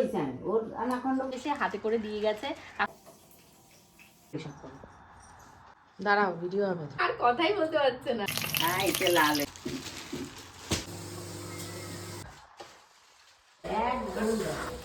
করেছি আমি, ওর আনাখন্ড এসে হাতে করে দিয়ে গেছে। দাঁড়াও, ভিডিও হবে। আর কথাই বলতে পারছে না। হ্যাঁ এতে লাল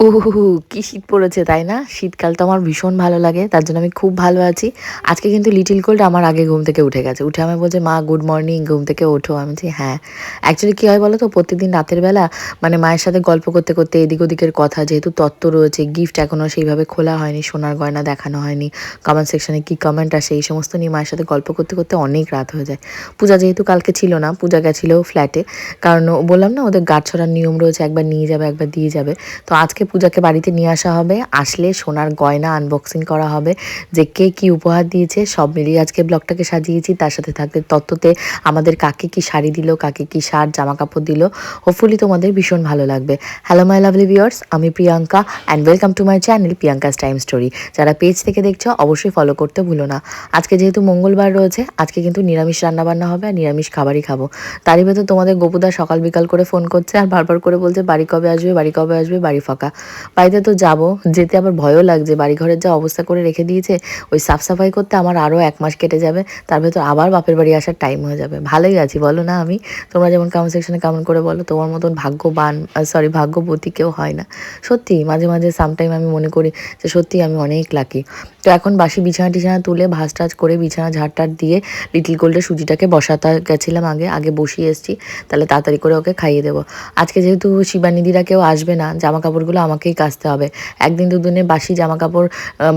উহু, কি শীত পড়েছে তাই না? শীতকাল তো আমার ভীষণ ভালো লাগে, তার জন্য আমি খুব ভালো আছি। আজকে কিন্তু লিটিল কোল্ড আমার আগে ঘুম থেকে উঠে গেছে। উঠে আমি বলছে, মা গুড মর্নিং, ঘুম থেকে ওঠো। আমি বলছি হ্যাঁ। অ্যাকচুয়ালি কী হয় বলো তো, প্রত্যেকদিন রাতের বেলা মানে মায়ের সাথে গল্প করতে করতে এদিক ওদিকের কথা, যেহেতু তত্ত্ব রয়েছে, গিফট এখনও সেইভাবে খোলা হয়নি, সোনার গয়না দেখানো হয়নি, কমেন্ট সেকশনে কী কমেন্ট আসে এই সমস্ত নিয়ে মায়ের সাথে গল্প করতে করতে অনেক রাত হয়ে যায়। পূজা যেহেতু কালকে ছিল না, পূজা গেছিলো ফ্ল্যাটে, কারণ বললাম না ওদের গাছ ছড়ার নিয়ম রয়েছে, একবার নিয়ে যাবে একবার দিয়ে যাবে। তো আজকে পূজাকে বাড়িতে নিয়ে আসা হবে, আসলে সোনার গয়না আনবক্সিং করা হবে, যে কে কী উপহার দিয়েছে সব মিলিয়ে আজকে ব্লগটাকে সাজিয়েছি। তার সাথে থাকতে তত্ত্বতে আমাদের কাকে কি শাড়ি দিল, কাকে কি শার্ট জামা কাপড় দিল, হোপফুলি তোমাদের ভীষণ ভালো লাগবে। হ্যালো মাই লাভলি ভিউয়ার্স, আমি Priyanka and welcome to my channel Priyanka's time story. যারা পেজ থেকে দেখছো অবশ্যই ফলো করতে ভুলো না। আজকে যেহেতু মঙ্গলবার রয়েছে, আজকে কিন্তু নিরামিষ রান্নাবান্না হবে আর নিরামিষ খাবারই খাবো। তারই ভেতর তোমাদের গোপুদা সকাল বিকাল করে ফোন করছে আর বারবার করে বলছে বাড়ি কবে আসবে, বাড়ি কবে আসবে, বাড়ি ফাঁকা। বাড়িতে তো যাবো, যেতে আবার ভয়ও লাগছে, বাড়ি ঘরের যা অবস্থা করে রেখে দিয়েছে, ওই সাফ সাফাই করতে আমার আরও 1 মাস কেটে যাবে, তার ভেতর আবার বাপের বাড়ি আসার টাইম হয়ে যাবে। ভালোই আছি বলো না আমি? তোমরা যেমন কমেন্ট সেকশনে কমেন্ট করে বলো তোমার মতন ভাগ্যবান, সরি ভাগ্যবতী কেউ হয় না। সত্যি মাঝে মাঝে সামটাইম আমি মনে করি যে সত্যি আমি অনেক লাকি। তো এখন বাসি বিছানা টিছানা তুলে ভাঁজ টাজ করে বিছানা ঝাড়টার দিয়ে লিটিল গোল্ডের সুজিটাকে বসাতে গেছিলাম, আগে বসিয়ে এসেছি, তাহলে তাড়াতাড়ি করে ওকে খাইয়ে দেবো। আজকে যেহেতু শিবানিদিরা কেউ আসবে না, জামা কাপড়গুলো আমাকেই কাচতে হবে। একদিন দুদিনে বাসি জামা কাপড়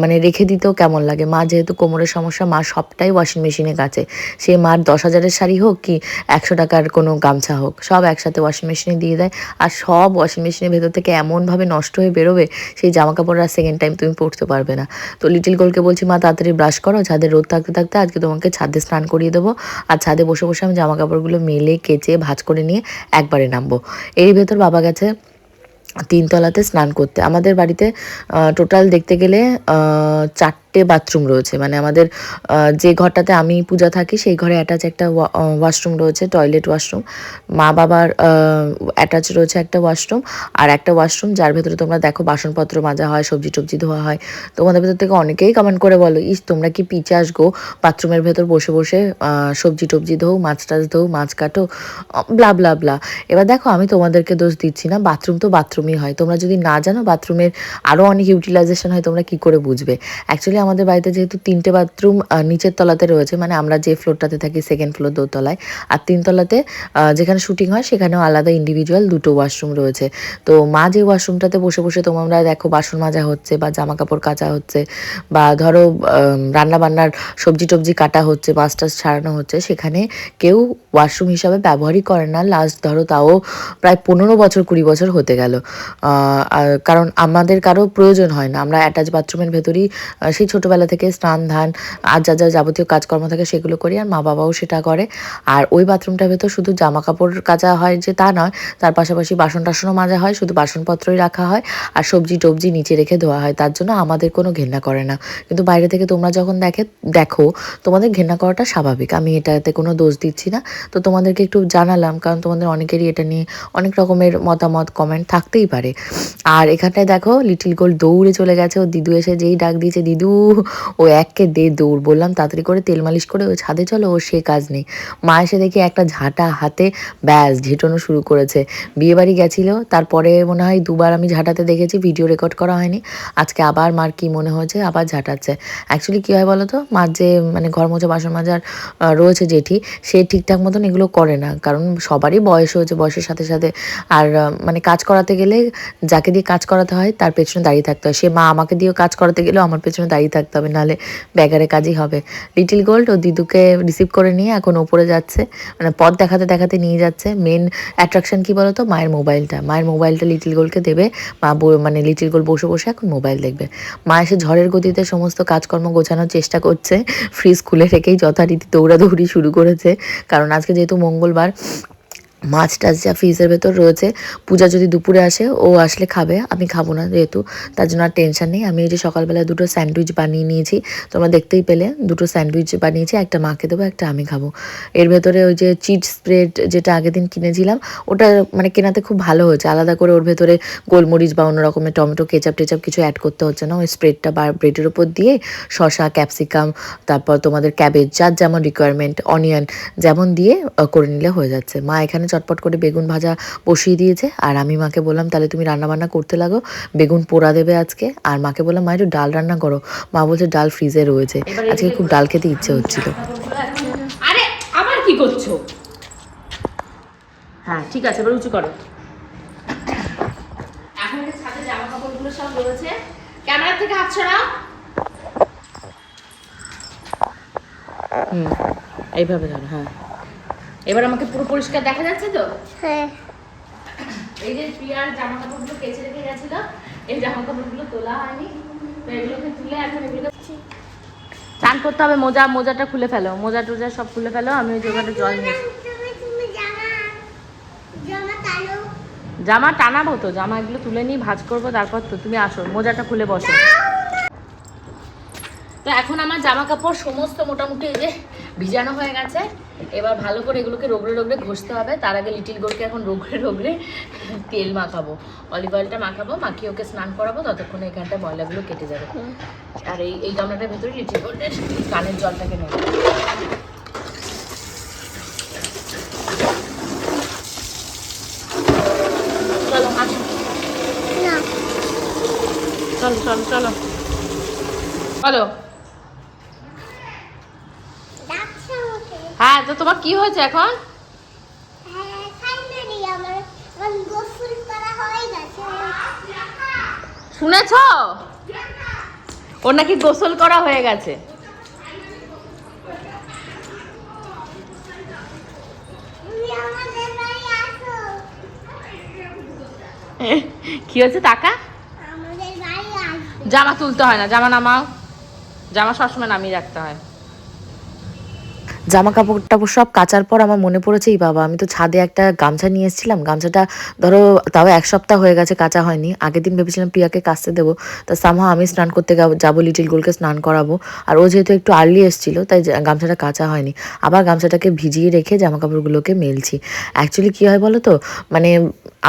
মানে রেখে দিতেও কেমন লাগে। মা যেহেতু কোমরের সমস্যা, মা সবটাই ওয়াশিং মেশিনে কাচে। সে মার 10,000-এর শাড়ি হোক কি 100 টাকার কোনো গামছা হোক, সব একসাথে ওয়াশিং মেশিনে দিয়ে দেয়। আর সব ওয়াশিং মেশিনের ভেতর থেকে এমনভাবে নষ্ট হয়ে বেরোবে, সেই জামা কাপড় আর সেকেন্ড টাইম তুমি পরতে পারবে না। তো লিটিল গোলকে বলছি, মা তাড়াতাড়ি ব্রাশ করো, ছাদে রোদ থাকতে থাকতে আজকে তোমাকে ছাদে স্নান করিয়ে দেবো। আর ছাদে বসে বসে আমি জামা কাপড়গুলো মেলে কেচে ভাঁজ করে নিয়ে একবারে নামবো। এর ভেতর বাবা গেছে 3 তলাতে স্নান করতে। আমাদের বাড়িতে টোটাল দেখতে গেলে 4টে বাথরুম রয়েছে, মানে আমাদের যে ঘরটাতে আমি পূজা থাকি সেই ঘরে অ্যাটাচ একটা ওয়াশরুম রয়েছে, টয়লেট ওয়াশরুম। মা বাবার অ্যাটাচ রয়েছে একটা ওয়াশরুম, আর একটা ওয়াশরুম যার ভেতরে তোমরা দেখো বাসনপত্র মাজা হয়, সবজি টবজি ধোয়া হয়। তোমাদের ভেতর থেকে অনেকেই কমেন্ট করে বলো, ইস তোমরা কি পিচাস গো, বাথরুমের ভেতর বসে বসে সবজি টবজি ধোও, মাছ টাছ ধোও, মাছ কাটো, ব্লা ব্লা ব্লা। এবার দেখো আমি তোমাদেরকে দোষ দিচ্ছি না, বাথরুম তো বাথরুমই হয়। তোমরা যদি না জানো বাথরুমের আরও অনেক ইউটিলাইজেশন হয়, তোমরা কি করে বুঝবে? অ্যাকচুয়ালি আমাদের বাড়িতে যেহেতু 3টে বাথরুম নিচের তলাতে রয়েছে, মানে আমরা যে ফ্লোরটাতে থাকি সেকেন্ড ফ্লোর দোতলায়, আর 3 তলাতে যেখানে শুটিং হয় সেখানেও আলাদা ইন্ডিভিজুয়াল 2টো ওয়াশরুম রয়েছে। তো মা যে ওয়াশরুমটাতে বসে বসে তোমরা দেখো বাসন মাজা হচ্ছে বা জামা কাপড় কাচা হচ্ছে, বা ধরো রান্না বান্নার সবজি টবজি কাটা হচ্ছে, মাছ টাছ ছাড়ানো হচ্ছে, সেখানে কেউ ওয়াশরুম হিসাবে ব্যবহারই করে না। লাস্ট ধরো তাও প্রায় 15 বছর 20 বছর হতে গেল। কারণ আমাদের কারো প্রয়োজন হয় না, আমরা অ্যাটাচ বাথরুমের ভেতরেই সেই ছোটোবেলা থেকে স্নান ধান আর যা যা যাবতীয় কাজকর্ম থাকে সেগুলো করি, আর মা বাবাও সেটা করে। আর ওই বাথরুমটার ভেতর শুধু জামা কাপড় কাচা হয় যে তা নয়, তার পাশাপাশি বাসন টাসনও মাজা হয়, শুধু বাসনপত্রই রাখা হয়, আর সবজি টবজি নিচে রেখে ধোয়া হয়। তার জন্য আমাদের কোনো ঘেন্না করে না। কিন্তু বাইরে থেকে তোমরা যখন দেখো তোমাদের ঘেন্না করাটা স্বাভাবিক, আমি এটাতে কোনো দোষ দিচ্ছি না। তো তোমাদেরকে একটু জানালাম, কারণ তোমাদের অনেকেরই এটা নিয়ে অনেক রকমের মতামত কমেন্ট থাকতেই পারে। আর এখানটায় দেখো লিটিল গোল্ড দৌড়ে চলে গেছে, ও দিদু এসে যেই ডাক দিয়েছে দিদু, ও একে দে দৌড়। বললাম তাড়াতাড়ি করে তেল মালিশ করে ও ছাদে চলো, ও সে কাজ নেই। মা এসে দেখি একটা ঝাঁটা হাতে ব্যাস ঝেঁটানো শুরু করেছে। বিয়েবাড়ি গেছিলো, তারপরে মনে হয় 2বার আমি ঝাঁটাতে দেখেছি, ভিডিও রেকর্ড করা হয়নি। আজকে আবার মার কি মনে হয়েছে আবার ঝাঁটাচ্ছে। অ্যাকচুয়ালি কী হয় বলো তো, মার যে মানে ঘর মোছা বাসন মাজার রয়েছে জেঠি, সে ঠিকঠাক মতন এগুলো করে না, কারণ সবারই বয়স হয়েছে, বয়সের সাথে সাথে আর মানে কাজ করাতে গেলে যাকে দিয়ে কাজ করাতে হয় তার পেছনে দাঁড়িয়ে থাকতে হয়। সে মা আমাকে দিয়েও কাজ করাতে গেলেও আমার পেছনে দাঁড়িয়ে থাকতে হবে, নাহলে ব্যাগারে কাজই হবে। লিটিল গোল্ড ও দিদুকে রিসিভ করে নিয়ে এখন ওপরে যাচ্ছে, মানে পথ দেখাতে দেখাতে নিয়ে যাচ্ছে। মেন অ্যাট্রাকশন কী বলো তো, মায়ের মোবাইলটা লিটিল গোল্ডকে দেবে। মা মানে লিটিল গোল্ড বসে বসে এখন মোবাইল দেখবে। মা এসে ঝড়ের গতিতে সমস্ত কাজকর্ম গোছানোর চেষ্টা করছে, ফ্রিজ খুলে রেখেই যথারীতি দৌড়াদৌড়ি শুরু করেছে, কারণ আজকে যেহেতু মঙ্গলবার মাছ টাছ যা ফ্রিজের ভেতর রয়েছে, পূজা যদি দুপুরে আসে, ও আসলে খাবে, আমি খাবো না যেহেতু, তার জন্য আর টেনশন নেই। আমি এই যে সকালবেলা দুটো স্যান্ডউইচ বানিয়ে নিয়েছি, তোমরা দেখতেই পেলে দুটো স্যান্ডউইচ বানিয়েছি, একটা মাকে দেবো, একটা আমি খাবো। এর ভেতরে ওই যে চিজ স্প্রেড যেটা আগের দিন কিনেছিলাম, ওটা মানে কেনাতে খুব ভালো হয়েছে, আলাদা করে ওর ভেতরে গোলমরিচ বা অন্য রকমের টমেটো কেচাপ টেচাপ কিছু অ্যাড করতে হচ্ছে না। ওই স্প্রেডটা বা ব্রেডের ওপর দিয়ে শসা, ক্যাপসিকাম, তারপর তোমাদের ক্যাবেজ, যার যেমন রিকোয়ারমেন্ট, অনিয়ন যেমন দিয়ে করে নিলে হয়ে যাচ্ছে। মা এখানে চটপট করে বেগুন ভাজা বসিয়ে দিয়েছে, আর আমি মাকে বললাম তাহলে তুমি রান্নাবান্না করতে লাগো, বেগুন পোড়া দেবে আজকে। আর মাকে বললাম মা একটু ডাল রান্না করো, মা বলছে ডাল ফ্রিজে রয়েছে, আজকে খুব ডাল খেতে ইচ্ছে হচ্ছিল। আরে আবার কি করছো? হ্যাঁ ঠিক আছে, এবার উঁচু করো। এখন যে ছাদে জামা কাপড়গুলো সব রয়েছে, ক্যামেরা থেকে হাত ছড়াও। এইভাবে ধরো, হ্যাঁ। এবার আমাকে পুরো পরিষ্কার দেখা যাচ্ছে তো? হ্যাঁ। এই যে প্রিয়ার জামা কাপড়গুলো কেচে রেখে গেছিল, এই জামা কাপড়গুলো তোলা হয়নি, তো এগুলোকে তুলে এখন এগুলোকে চান করতে হবে। মোজাটা খুলে ফেলো, মোজা টোজা সব খুলে ফেলো। আমি ওই জায়গাটা জল নিয়ে তুমি জামা টানো। জামা টানাবো তো, জামা এগুলো তুলে নিয়ে ভাঁজ করবো, তারপর তো তুমি আসো, মোজাটা খুলে বসো। তো এখন আমার জামা কাপড় সমস্ত মোটামুটি এই যে ভিজানো হয়ে গেছে। এবার ভালো করে এগুলোকে রোগড়ে রোগড়ে ঘষতে হবে। তার আগে লিটিল গোলকে এখন রোগড়ে রোগড়ে তেল মাখাবো, অলিভ অয়েলটা মাখাবো, মাখিয়ে ওকে স্নান করাবো, ততক্ষণে এখানটা ময়লাগুলো কেটে যাবে। আর এই গামলাটার ভেতরে লিটিল গোল্ডের কানের জলটাকে নেব। চলো আসো, না। চলো চলো চলো বলো। ডাকছো আমাকে? হ্যাঁ, তো তোমার কি হয়েছে এখন? হ্যাঁ, ফাইনালি আমার গোসল করা হয়ে গেছে। শুনেছ? ওর নাকি গোসল করা হয়ে গেছে। তুমি আমাদের বাড়ি আসো। কি হয়েছে টাকা? আমাদের বাড়ি আসবে। জামা তুলতে হয় না, জামা নামাও, জামা সবসময় নামিয়ে রাখতে হয়। জামা কাপড় টাপড় সব কাচার পর আমার মনে পড়েছে, এই বাবা আমি তো ছাদে একটা গামছা নিয়ে এসেছিলাম, গামছাটা ধরো তাও 1 সপ্তাহ হয়ে গেছে কাচা হয়নি। আগের দিন ভেবেছিলাম প্রিয়াকে কাচতে দেবো, তা সামহা আমি স্নান করতে যাবো, লিটিল গোলকে স্নান করাবো, আর ও যেহেতু একটু আর্লি এসেছিল তাই গামছাটা কাচা হয়নি। আবার গামছাটাকে ভিজিয়ে রেখে জামা কাপড়গুলোকে মেলছি। অ্যাকচুয়ালি কী হয় বলো তো, মানে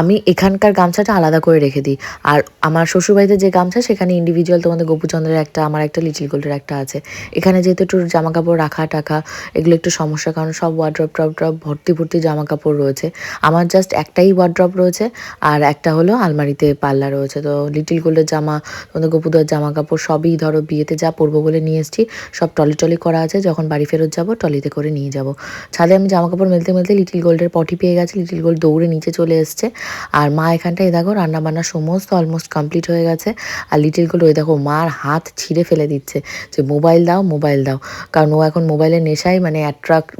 আমি এখানকার গামছাটা আলাদা করে রেখে দিই, আর আমার শ্বশুরবাড়িতে যে গামছা সেখানে ইন্ডিভিজুয়াল তোমাদের গোপুচন্দ্রের একটা, আমার একটা, লিটিল গোল্ডের একটা আছে। এখানে যেহেতু একটু জামা কাপড় রাখা টাকা এগুলো একটু সমস্যা, কারণ সব ওয়ার্ড্রপ টপড্রপ ভর্তি ভর্তি জামা কাপড় রয়েছে। আমার জাস্ট একটাই ওয়ার্ড্রপ রয়েছে, আর একটা হলো আলমারিতে পাল্লা রয়েছে। তো লিটিল গোল্ডের জামা, তোমাদের গোপুদার জামা কাপড় সবই ধরো বিয়েতে যা পরবো বলে নিয়ে এসেছি, সব টলি করা আছে, যখন বাড়ি ফেরত যাবো টলিতে করে নিয়ে যাব। ছাদে আমি জামা কাপড় মেলতে মেলতে লিটিল গোল্ডের পটি পেয়ে গেছে, লিটিল গোল্ড দৌড়ে নিচে চলে এসছে। আর মা এখানটায় দেখো রান্নাবান্না সমস্ত অলমোস্ট কমপ্লিট হয়ে গেছে। আর লিটিল গোল্ড ওই দেখো মার হাত ছিঁড়ে ফেলে দিচ্ছে যে মোবাইল দাও মোবাইল দাও, কারণ ও এখন মোবাইলের নেশায় মানে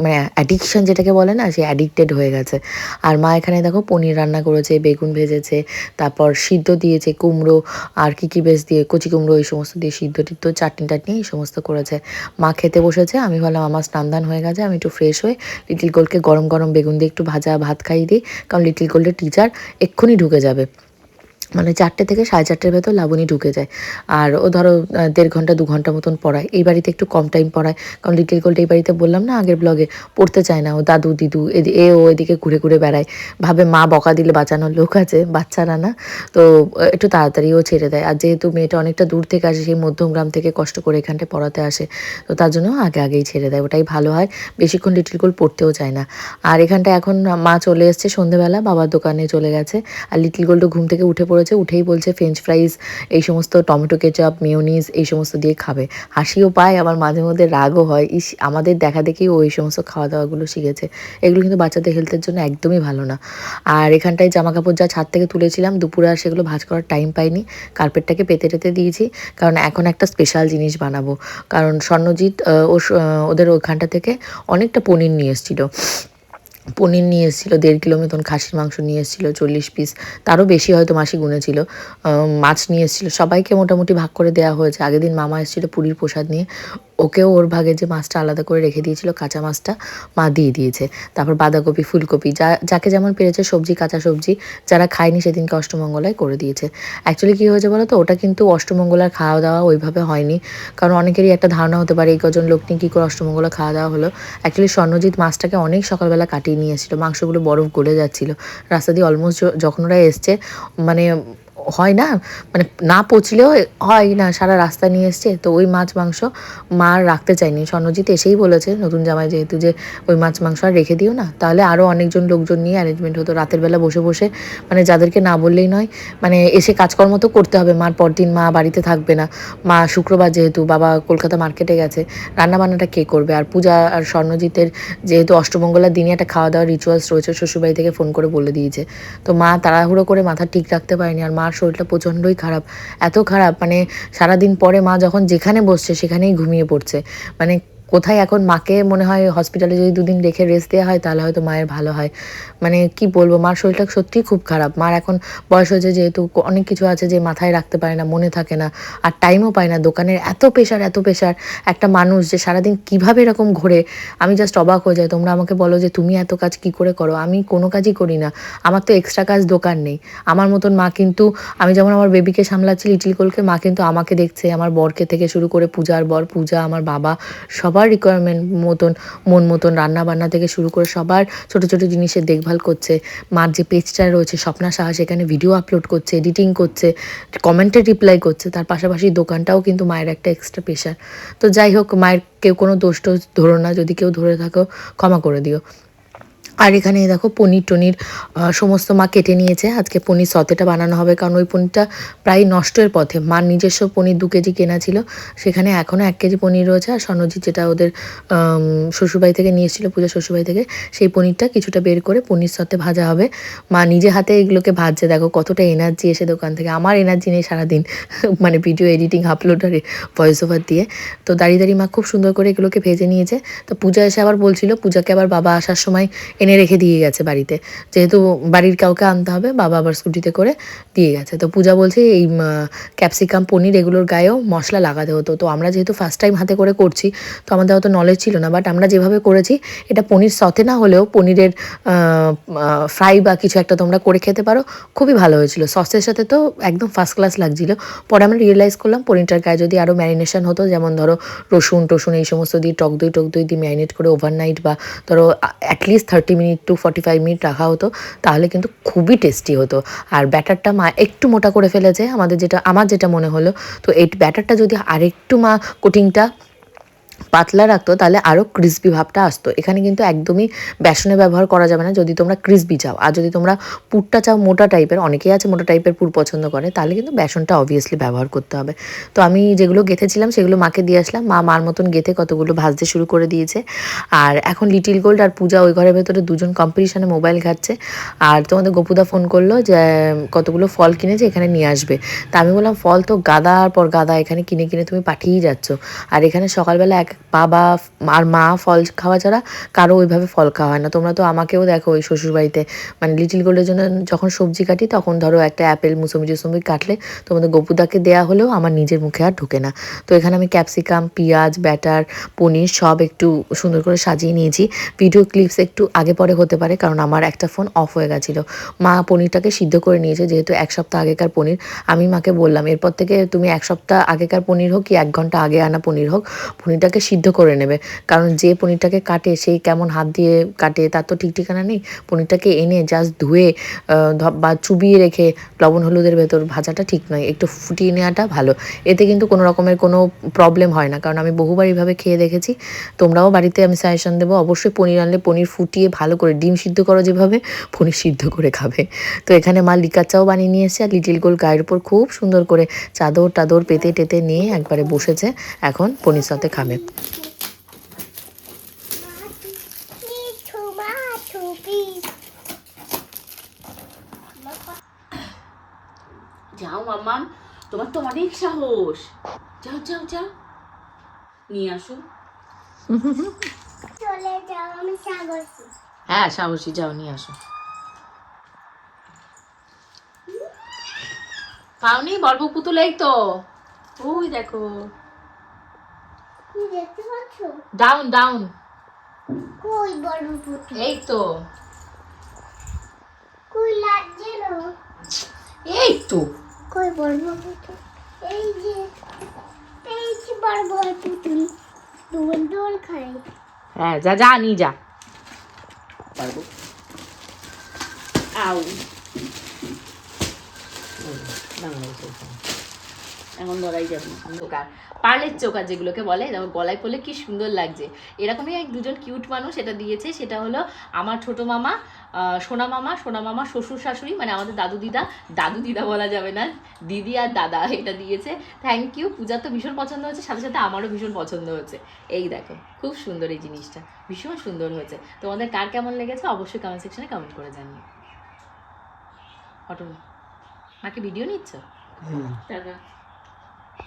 মানে অ্যাডিকশন যেটাকে বলে না, সে অ্যাডিক্টেড হয়ে গেছে। আর মা এখানে দেখো পনির রান্না করেছে, বেগুন ভেজেছে, তারপর সিদ্ধ দিয়েছে কুমড়ো, আর কি বেশ দিয়ে কচি কুমড়ো এই সমস্ত দিয়ে সিদ্ধ টিদ্ধ চাটনি টাটনি এই সমস্ত করেছে। মা খেতে বসেছে, আমি ভাবলাম আমার স্নান দান হয়ে গেছে, আমি একটু ফ্রেশ হয়ে লিটিল গোল্ডকে গরম গরম বেগুন দিয়ে একটু ভাজা ভাত খাইয়ে দিই, কারণ লিটিল গোল্ডের টিচার এক্ষুনি ঢুকে যাবে, মানে 4টে থেকে 4:30 ভেতর লাবণী ঢুকে যায়। আর ও ধরো 1.5 ঘন্টা 2 ঘন্টা মতন পড়ায়। এই বাড়িতে একটু কম টাইম পড়ায়, কারণ লিটিল গোল্ড এই বাড়িতে বললাম না আগের ব্লগে পড়তে চায় না, ও দাদু দিদু ও এদিকে ঘুরে ঘুরে বেড়ায়, ভাবে মা বকা দিলে বাঁচানোর লোক আছে, বাচ্চারা না। তো একটু তাড়াতাড়ি ও ছেড়ে দেয়। আর যেহেতু মেয়েটা অনেকটা দূর থেকে আসে, সেই মধ্যমগ্রাম থেকে কষ্ট করে এখানটায় পড়াতে আসে, তো তার জন্য আগেই ছেড়ে দেয়, ওটাই ভালো হয়, বেশিক্ষণ লিটিল গোল্ড পড়তেও চায় না। আর এখানটা এখন মা চলে এসছে সন্ধ্যেবেলা, বাবার দোকানে চলে গেছে। আর লিটিল গোল্ডও ঘুম থেকে উঠে পড়েছে, উঠেই বলছে ফ্রেঞ্চ ফ্রাইজ এই সমস্ত টমেটো কেচাপ মেয়োনিজ এই সমস্ত দিয়ে খাবে। হাসিও পায়, আবার মাঝে মধ্যে রাগও হয়, আমাদের দেখা দেখি ও এই সমস্ত খাওয়া দাওয়াগুলো শিখেছে। এগুলো কিন্তু বাচ্চাদের হেলথের জন্য একদমই ভালো না। আর এখানটায় জামা কাপড় যা ছাদ থেকে তুলেছিলাম দুপুরে, আর সেগুলো ভাঁজ করার টাইম পাইনি, কার্পেটটাকে পেতে টেতে দিয়েছি, কারণ এখন একটা স্পেশাল জিনিস বানাবো। কারণ স্বর্ণজিৎ ওদের ওইখানটা থেকে অনেকটা পনির নিয়ে এসেছিলো, পনির নিয়ে এসেছিলো 1.5 কিলো মতন, খাসির মাংস নিয়ে এসেছিলো 40 পিস, তারও বেশি হয়তো মাসি গুনেছিল। মাছ নিয়ে এসেছিলো, সবাইকে মোটামুটি ভাগ করে দেওয়া হয়েছে। আগের দিন মামা এসেছিলো পুরীর প্রসাদ নিয়ে, ওকেও ওর ভাগে যে মাছটা আলাদা করে রেখে দিয়েছিল, কাঁচা মাছটা মা দিয়ে দিয়েছে। তারপর বাঁধাকপি, ফুলকপি, যাকে যেমন পেরেছে সবজি, কাঁচা সবজি, যারা খায়নি সেদিনকে অষ্টমঙ্গলায় করে দিয়েছে। অ্যাকচুয়ালি কী হয়েছে বলো তো, ওটা কিন্তু অষ্টমঙ্গলার খাওয়া দাওয়া ওইভাবে হয়নি, কারণ অনেকেরই একটা ধারণা হতে পারে এই কজন লোক নিয়ে কী করে অষ্টমঙ্গলা খাওয়া দাওয়া হলো। অ্যাকচুয়ালি স্বর্ণজিৎ মাছটাকে অনেক সকালবেলা কাটিয়ে নিয়ে এসেছিলো, মাংসগুলো বরফ গলে যাচ্ছিলো রাস্তা দিয়ে। অলমোস্ট যখন ওরা এসছে, মানে হয় না, মানে না পচলেও হয় না, সারা রাস্তা নিয়ে এসছে, তো ওই মাছ মাংস মা আর রাখতে চায়নি। স্বর্ণজিৎ এসেই বলেছে, নতুন জামাই যেহেতু, যে ওই মাছ মাংস আর রেখে দিও না, তাহলে আরও অনেকজন লোকজন নিয়ে অ্যারেঞ্জমেন্ট হতো। রাতের বেলা বসে বসে, মানে যাদেরকে না বললেই নয়, মানে এসে কাজকর্ম তো করতে হবে। মার পরদিন মা বাড়িতে থাকবে না, মা শুক্রবার যেহেতু বাবা কলকাতা মার্কেটে গেছে, রান্নাবান্নাটা কে করবে? আর পূজা আর স্বর্ণজিতের যেহেতু অষ্টমঙ্গলার দিনে একটা খাওয়া দাওয়ার রিচুয়ালস রয়েছে, শ্বশুরবাড়ি থেকে ফোন করে বলে দিয়েছে। তো মা তাড়াহুড়ো করে মাথা ঠিক রাখতে পারেনি, আর মার শরীরটা প্রচণ্ডই খারাপ, এত খারাপ, মানে সারাদিন পরে মা যখন যেখানে বসছে সেখানেই ঘুমিয়ে পড়ছে। মানে কোথায় এখন মাকে মনে হয় হসপিটালে যদি 2 দিন রেখে রেস্ট দেওয়া হয় তাহলে হয়তো মায়ের ভালো হয়। মানে কি বলবো, মার শরীরটা সত্যিই খুব খারাপ। মার এখন বয়স হয়েছে যেহেতু, অনেক কিছু আছে যে মাথায় রাখতে পারে না, মনে থাকে না, আর টাইমও পায় না। দোকানের এত প্রেশার, এত প্রেশার, একটা মানুষ যে সারাদিন কিভাবে এরকম ঘোরে, আমি জাস্ট অবাক হয়ে যাই। তোমরা আমাকে বলো যে তুমি এত কাজ কি করে করো? আমি কোনো কাজই করি না, আমার তো এক্সট্রা কাজ দোকান নেই। আমার মতন মা কিন্তু, আমি যেমন আমার বেবিকে সামলাচ্ছি লিটিল কোলকে, মা কিন্তু আমাকে দেখছে, আমার বরকে থেকে শুরু করে পূজার বর, পূজা, আমার বাবা, সবার রিকোয়ারমেন্ট মতন, মন মতন রান্না বান্না থেকে শুরু করে সবার ছোটো ছোটো জিনিসের দেখভাল করছে। মার যে পেজটা রয়েছে স্বপ্না সাহা, সেখানে ভিডিও আপলোড করছে, এডিটিং করছে, কমেন্টে রিপ্লাই করছে, তার পাশাপাশি দোকানটাও কিন্তু মায়ের একটা এক্সট্রা পেশা। তো যাই হোক, মায়ের কেউ কোনো দোষ টোষ ধরো না, যদি কেউ ধরে থাকো ক্ষমা করে দিও। আর এখানে দেখো পনির টনির সমস্ত মা কেটে নিয়েছে। আজকে পনির সতেটা বানানো হবে, কারণ ওই পনিরটা প্রায় নষ্টের পথে। মার নিজস্ব পনির 2 কেজি কেনা ছিল, সেখানে এখনও 1 কেজি পনির রয়েছে। আর স্বর্ণজিৎ যেটা ওদের শ্বশুরবাড়ি থেকে নিয়ে এসেছিলো, পূজা শ্বশুরবাড়ি থেকে, সেই পনিরটা কিছুটা বের করে পনির সতে ভাজা হবে। মা নিজে হাতে এগুলোকে ভাজছে, দেখো কতটা এনার্জি এসে দোকান থেকে। আমার এনার্জি নেই সারাদিন মানে ভিডিও এডিটিং, আপলোড আর ভয়েস ওভার দিয়ে। তো দাঁড়িয়ে দাঁড়িয়ে মা খুব সুন্দর করে এগুলোকে ভেজে নিয়েছে। তো পূজা এসে আবার বলছিল, পূজাকে আবার বাবা আসার সময় এনে রেখে দিয়ে গেছে বাড়িতে, যেহেতু বাড়ির কাউকে আনতে হবে, বাবা আবার স্কুটিতে করে দিয়ে গেছে। তো পূজা বলছে এই ক্যাপসিকাম, পনির এগুলোর গায়েও মশলা লাগাতে হতো। তো আমরা যেহেতু ফার্স্ট টাইম হাতে করে করছি, তো আমাদের অত নলেজ ছিল না, বাট আমরা যেভাবে করেছি, এটা পনির সতে না হলেও পনিরের ফ্রাই বা কিছু একটা তোমরা করে খেতে পারো, খুবই ভালো হয়েছিল। সসের সাথে তো একদম ফার্স্ট ক্লাস লাগছিল। পরে আমরা রিয়েলাইজ করলাম পনিরটার গায়ে যদি আরও ম্যারিনেশন হতো, যেমন ধরো রসুন টসুন এই সমস্ত দিয়ে, টক দই দিয়ে ম্যারিনেট করে ওভারনাইট, বা ধরো অ্যাটলিস্ট 30 মিনিট টু 45 মিনিট রাখা হতো, তাহলে কিন্তু খুবই টেস্টি হতো। আর ব্যাটারটা মা একটু মোটা করে ফেলেছে, আমার যেটা মনে হলো। তো এই ব্যাটারটা যদি আরেকটু মা কোটিংটা পাতলা রাখতো, তাহলে আরও ক্রিসপি ভাবটা আসতো। এখানে কিন্তু একদমই বেসনের ব্যবহার করা যাবে না যদি তোমরা ক্রিসপি চাও। আর যদি তোমরা পুরটা চাও মোটা টাইপের, অনেকেই আছে মোটা টাইপের পুর পছন্দ করে, তাহলে কিন্তু বেসনটা অবভিয়াসলি ব্যবহার করতে হবে। তো আমি যেগুলো গেঁথেছিলাম সেগুলো মাকে দিয়ে আসলাম, মা মার মতন গেঁথে কতগুলো ভাজতে শুরু করে দিয়েছে। আর এখন লিটিল গোল্ড আর পূজা ওই ঘরের ভেতরে দুজন কম্পিটিশনে মোবাইল ঘাটছে। আর তোমাদের গোপুদা ফোন করলো যে কতগুলো ফল কিনেছে, এখানে নিয়ে আসবে। তা আমি বললাম, ফল তো গাদার পর গাদা এখানে কিনে কিনে তুমি পাঠিয়েই যাচ্ছ, আর এখানে সকালবেলা বাবা আর মা ফল খাওয়া ছাড়া কারো ওইভাবে ফল খাওয়া হয় না। তোমরা তো আমাকেও দেখো ওই শ্বশুরবাড়িতে, মানে লিটিল গোল্ডের জন্য যখন সবজি কাটি, তখন ধরো একটা অ্যাপেল, মুসম্বি কাটলে তোমাদের গোপুদাকে দেয়া হলেও আমার নিজের মুখে আর ঢোকে না। তো এখানে আমি ক্যাপসিকাম, পেঁয়াজ, ব্যাটার, পনির সব একটু সুন্দর করে সাজিয়ে নিয়েছি। ভিডিও ক্লিপস একটু আগে পরে হতে পারে, কারণ আমার একটা ফোন অফ হয়ে গেছিলো। মা পনিরটাকে সিদ্ধ করে নিয়েছে, যেহেতু 1 সপ্তাহ আগেকার পনির। আমি মাকে বললাম, এরপর থেকে তুমি 1 সপ্তাহ আগেকার পনির হোক কি 1 ঘন্টা আগে আনা পনির হোক, পনিরটাকে সিদ্ধ করে নেবে। কারণ যে পনিরটাকে কাটে সেই কেমন হাত দিয়ে কাটে তার তো ঠিক ঠিকানা নেই। পনিরটাকে এনে জাস্ট ধুয়ে বা চুবিয়ে রেখে লবণ হলুদের ভেতর ভাজাটা ঠিক নয়, একটু ফুটিয়ে নেওয়াটা ভালো। এতে কিন্তু কোনো রকমের কোনো প্রবলেম হয় না, কারণ আমি বহুবার এইভাবে খেয়ে দেখেছি। তোমরাও বাড়িতে আমি সাজেশন দেবো, অবশ্যই পনির আনলে পনির ফুটিয়ে ভালো করে, ডিম সিদ্ধ করো যেভাবে, পনির সিদ্ধ করে খাবে। তো এখানে মা লিকার চাও বানিয়ে নিয়ে এসেছে, আর লিটিল গোল গায়ের উপর খুব সুন্দর করে চাদর টাদর পেতে টেতে নিয়ে একবারে বসেছে, এখন পনির সাথে খাবে। যাও মাম্মাম, তোমার তো অনেক সাহস, যাও যাও যাও নিয়ে আসো। চলে যাও, আমি সাগরছি। হ্যাঁ সাহসী, যাও নিয়ে আসো। পাওনি বর্ব পুতুল? এই তো, ওই দেখো, তুমি দেখতে পাচ্ছ? ডাউন ডাউন, কই বড় পুতুল? এই তো, কই লাগছে না? এই তো। কই বড় পুতুল? এই যে বড় বড় পুতুল দোল দোল খায়। হ্যাঁ যা যা, নিয়ে যা। পারবো। আউ, এখন ধরাই যাবে চোকার, পার্লের চোকার যেগুলোকে বলে, দেখো গলায় পরলে কি সুন্দর লাগছে। এরকমই এক দুজন কিউট মানুষ এটা দিয়েছে, সেটা হলো আমার ছোট মামা, সোনা মামা শ্বশুর শাশুড়ি, মানে আমাদের দাদু দিদা বলা যাবে না, দিদি আর দাদা এটা দিয়েছে। Thank you. পূজা তো ভীষণ পছন্দ হয়েছে, সাথে সাথে আমারও ভীষণ পছন্দ হয়েছে। এই দেখো খুব সুন্দর এই জিনিসটা, ভীষণ সুন্দর হয়েছে। তোমাদের কার কেমন লেগেছে অবশ্যই কমেন্ট সেকশনে কমেন্ট করে জানিও। অটো মাকে ভিডিও নিচ্ছ? টাটা।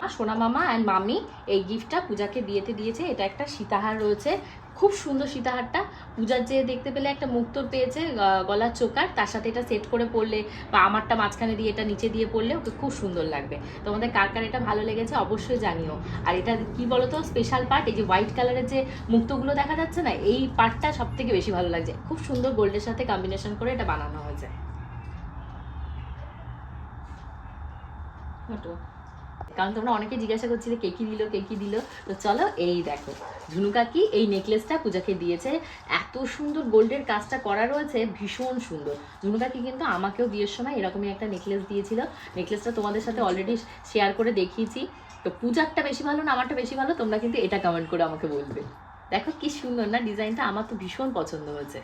আর সোনা মামা অ্যান্ড মামি এই গিফটটা পূজাকে বিয়েতে দিয়েছে। এটা একটা সীতাহার রয়েছে, খুব সুন্দর সীতাহারটা। পূজার যে দেখতে পেলে একটা মুক্তোর পেয়েছে গলার চোকার, তার সাথে এটা সেট করে পরলে বা আমারটা মাঝখানে দিয়ে এটা নিচে দিয়ে পরলে ওকে খুব সুন্দর লাগবে। তোমাদের কার কার এটা ভালো লেগেছে অবশ্যই জানিও। আর এটা কি বলতো, স্পেশাল পার্ট, এই যে হোয়াইট কালারের যে মুক্তোগুলো দেখা যাচ্ছে না, এই পার্টটা সব থেকে বেশি ভালো লাগছে। খুব সুন্দর গোল্ডের সাথে কম্বিনেশন করে এটা বানানো হয়েছে। কারণ তোমরা অনেকে জিজ্ঞাসা করছিলে কে কি দিল, তো চলো এই দেখো ঝুনুকাকি এই নেকলেসটা পূজাকে দিয়েছে। এত সুন্দর গোল্ডের কাজটা করা রয়েছে, ভীষণ সুন্দর। ঝুনুকাকি কিন্তু আমাকেও বিয়ের সময় এরকমই একটা নেকলেস দিয়েছিল। নেকলেসটা তোমাদের সাথে অলরেডি শেয়ার করে দেখিয়েছি। তো পূজারটা বেশি ভালো না আমারটা বেশি ভালো, তোমরা কিন্তু এটা কমেন্ট করে আমাকে বলবে। দেখো কি সুন্দর না ডিজাইনটা, আমার তো ভীষণ পছন্দ হয়েছে।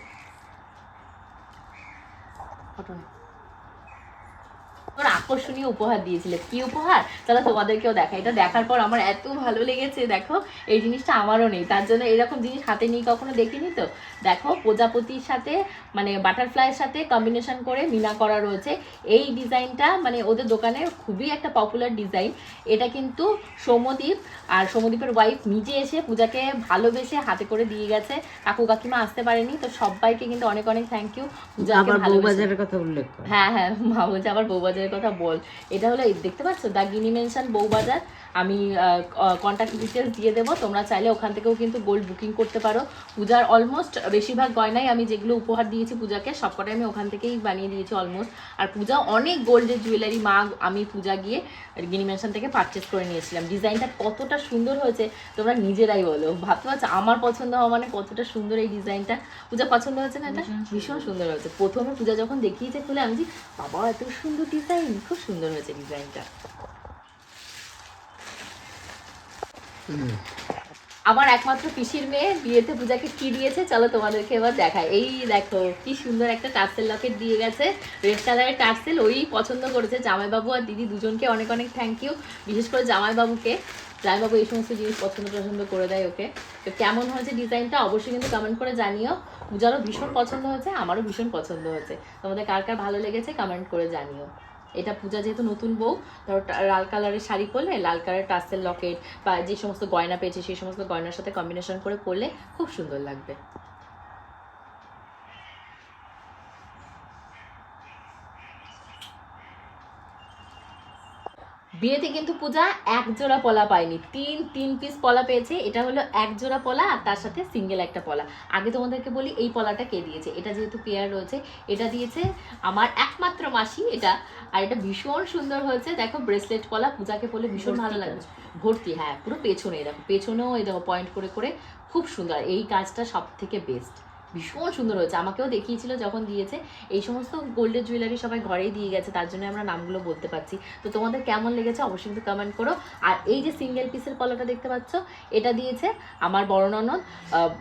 আকর্ষণীয় উপহার দিয়েছিলে, কি উপহার তাহলে তোমাদেরকেও দেখা। এটা দেখার পর আমার এত ভালো লেগেছে। দেখো এই জিনিসটা আমারও নেই, তার জন্য এরকম জিনিস হাতে নিয়ে কখনো দেখিনি। তো দেখো প্রজাপতির সাথে মানে বাটারফ্লাইয়ের সাথে কম্বিনেশন করে মিনা করা রয়েছে। এই ডিজাইনটা মানে ওদের দোকানে খুবই একটা পপুলার ডিজাইন। এটা কিন্তু সৌম্যদীপ আর সৌম্যদীপের ওয়াইফ নিজে এসে পূজাকে ভালোবেসে হাতে করে দিয়ে গেছে। কাকু কাকিমা আসতে পারেনি, তো সবাইকে কিন্তু অনেক অনেক থ্যাংক ইউ। আবার বউবাজারের কথা উল্লেখ করো। হ্যাঁ হ্যাঁ, মা বলছে আবার বউবাজারের কথা বল। এটা হলো দেখতে পাচ্ছ দ্য গিনি মেনশন বউবাজার। আমি কন্ট্যাক্ট ডিটেলস দিয়ে দেবো, তোমরা চাইলে ওখান থেকেও কিন্তু গোল্ড বুকিং করতে পারো। পূজার অলমোস্ট বেশিরভাগ গয়নাই আমি যেগুলো উপহার দিয়েছি পূজাকে সবকটাই আমি ওখান থেকেই বানিয়ে দিয়েছি অলমোস্ট। আর পূজা অনেক গোল্ডের জুয়েলারি আমি পূজা গিয়ে গিনি মেনশন থেকে পারচেস করে নিয়েছিলাম। ডিজাইনটা কতটা সুন্দর হয়েছে তোমরা নিজেরাই বলো, ভাবতে পারছো আমার পছন্দ হওয়া মানে কতটা সুন্দর এই ডিজাইনটা। পূজা পছন্দ হয়েছে না? এটা ভীষণ সুন্দর হয়েছে। প্রথমে পূজা যখন দেখিয়েছে খুলে আমি বাবা এত সুন্দর ডিজাইন, খুব সুন্দর হয়েছে ডিজাইনটা। আমার একমাত্র পিসির মেয়ে বিয়েতে পূজাকে কি দিয়েছে চলো তোমাদেরকে এবার দেখাই। এই দেখো কি সুন্দর একটা টার্সেল লকেট দিয়ে গেছে, রেড কালারের টার্সেল। ওই পছন্দ করেছে। জামাইবাবু আর দিদি দুজনকে অনেক অনেক থ্যাংক ইউ, বিশেষ করে জামাইবাবুকে। জামাইবাবু এই সমস্ত জিনিস পছন্দ করে দেয় ওকে। তো কেমন হয়েছে ডিজাইনটা অবশ্যই কিন্তু কমেন্ট করে জানিও। পূজারও ভীষণ পছন্দ হয়েছে, আমারও ভীষণ পছন্দ হয়েছে। তোমাদের কার কার ভালো লেগেছে কমেন্ট করে জানিও। এটা পূজা যেহেতু নতুন বউ, ধরো লাল কালারের শাড়ি পরলে লাল কালারের টার্সেল লকেট বা যে সমস্ত গয়না পেয়েছে সেই সমস্ত গয়নার সাথে কম্বিনেশন করে পরলে খুব সুন্দর লাগবে। বিয়েতে কিন্তু পূজা এক জোড়া পলা পায়নি, তিন পিস পলা পেয়েছে। এটা হলো এক জোড়া পলা আর তার সাথে সিঙ্গেল একটা পলা। আগে তোমাদেরকে বলি এই পলাটা কে দিয়েছে। এটা যেহেতু পেয়ার রয়েছে, এটা দিয়েছে আমার একমাত্র মাসি এটা। আর এটা ভীষণ সুন্দর হয়েছে। দেখো ব্রেসলেট পলা, পূজাকে পরলে ভীষণ ভালো লাগবে। ভর্তি, হ্যাঁ পুরো পেছনে, দেখো পেছনেও এই দেখো পয়েন্ট করে করে খুব সুন্দর। এই কাজটা সব থেকে বেস্ট, ভীষণ সুন্দর হয়েছে। আমাকেও দেখিয়েছিল যখন দিয়েছে। এই সমস্ত গোল্ডের জুয়েলারি সবাই ঘরেই দিয়ে গেছে, তার জন্য আমরা নামগুলো বলতে পারছি। তো তোমাদের কেমন লেগেছে অবশ্যই কিন্তু কমেন্ট করো। আর এই যে সিঙ্গেল পিসের পলাটা দেখতে পাচ্ছ, এটা দিয়েছে আমার বড় ননদ,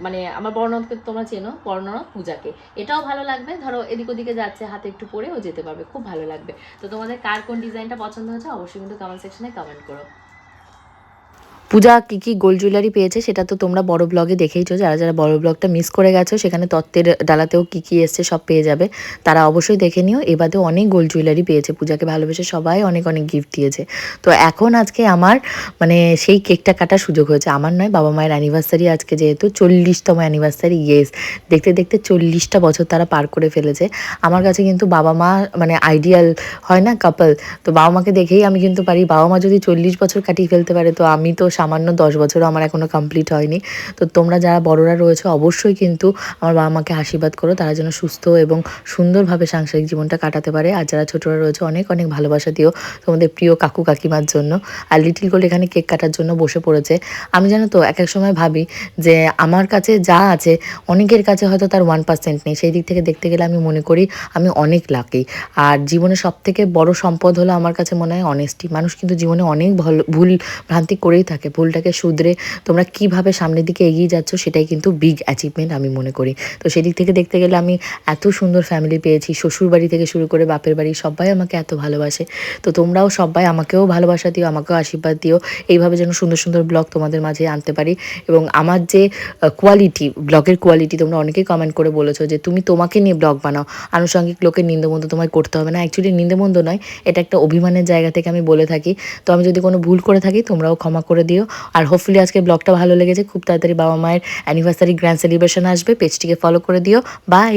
মানে আমার বড় ননদকে তোমরা চেনো, বড় ননদ পূজাকে। এটাও ভালো লাগবে, ধরো এদিক ওদিকে যাচ্ছে হাতে একটু পরেও যেতে পারবে, খুব ভালো লাগবে। তো তোমাদের কার কোন ডিজাইনটা পছন্দ হয়েছে অবশ্যই কিন্তু কমেন্ট সেকশনে কমেন্ট করো। পূজা কী কী গোল্ড জুয়েলারি পেয়েছে সেটা তো তোমরা বড় ব্লগে দেখেইছো, যারা যারা বড় ব্লগটা মিস করে গেছো সেখানে তত্ত্বের ডালাতেও কী কী এসছে সব পেয়ে যাবে, তারা অবশ্যই দেখে নিও। এবারেও অনেক গোল্ড জুয়েলারি পেয়েছে, পূজাকে ভালোবেসে সবাই অনেক অনেক গিফট দিয়েছে। তো এখন আজকে আমার মানে সেই কেকটা কাটার সুযোগ হয়েছে, আমার নয় বাবা মায়ের অ্যানিভার্সারি আজকে, যেহেতু 40তম অ্যানিভার্সারি। ইয়েস, দেখতে দেখতে 40টা বছর তারা পার করে ফেলেছে। আমার কাছে কিন্তু বাবা মা মানে আইডিয়াল হয় না কাপল, তো বাবা মাকে দেখেই আমি কিন্তু পারি। বাবা মা যদি 40 বছর কাটিয়ে ফেলতে পারে, তো আমি তো সামান্য 10 বছরও আমার এখনও কমপ্লিট হয়নি। তো তোমরা যারা বড়রা রয়েছে অবশ্যই কিন্তু আমার বাবা মাকে আশীর্বাদ করো, তারা যেন সুস্থ এবং সুন্দরভাবে সাংসারিক জীবনটা কাটাতে পারে। আর যারা ছোটরা রয়েছে অনেক অনেক ভালোবাসা দিও তোমাদের প্রিয় কাকু কাকিমার জন্য। আর লিটিল গোল্ড এখানে কেক কাটার জন্য বসে পড়েছে। আমি জানো তো এক এক সময় ভাবি যে আমার কাছে যা আছে অনেকের কাছে হয়তো তার 1% নেই, সেই দিক থেকে দেখতে গেলে আমি মনে করি আমি অনেক লাকি। আর জীবনে সবথেকে বড় সম্পদ হলো আমার কাছে মনে হয় অনেস্টি। মানুষ কিন্তু জীবনে অনেক ভুল ভ্রান্তি করেই থাকে, ভুলটাকে শুধরে তোমরা কিভাবে সামনের দিকে এগিয়ে যাচ্ছ সেটাই কিন্তু বিগ অ্যাচিভমেন্ট আমি মনে করি। তো সেদিক থেকে দেখতে গেলে আমি এত সুন্দর ফ্যামিলি পেয়েছি, শ্বশুর বাড়ি থেকে শুরু করে বাপের বাড়ি সবাই আমাকে এত ভালোবাসে। তো তোমরাও সবাই আমাকেও ভালোবাসা দিও, আমাকেও আশীর্বাদ দিও, এইভাবে যেন সুন্দর সুন্দর ব্লগ তোমাদের মাঝে আনতে পারি। এবং আমার যে কোয়ালিটি, ব্লগের কোয়ালিটি, তোমরা অনেকেই কমেন্ট করে বলেছো যে তুমি তোমাকে নিয়ে ব্লগ বানাও, আনুষঙ্গিক লোকের নিন্দমন্দ তোমায় করতে হবে না। অ্যাকচুয়ালি নিন্দমন্দ নয়, এটা একটা অভিমানের জায়গা থেকে আমি বলে থাকি। তো আমি যদি কোনো ভুল করে থাকি তোমরাও ক্ষমা করে দিও। আর হোপফুলি আজকে ব্লগটা ভালো লেগেছে। খুব তাড়াতাড়ি বাবা মায়ের অ্যানিভার্সারি গ্র্যান্ড সেলিব্রেশন আসবে, পেজটিকে ফলো করে দিও। বাই।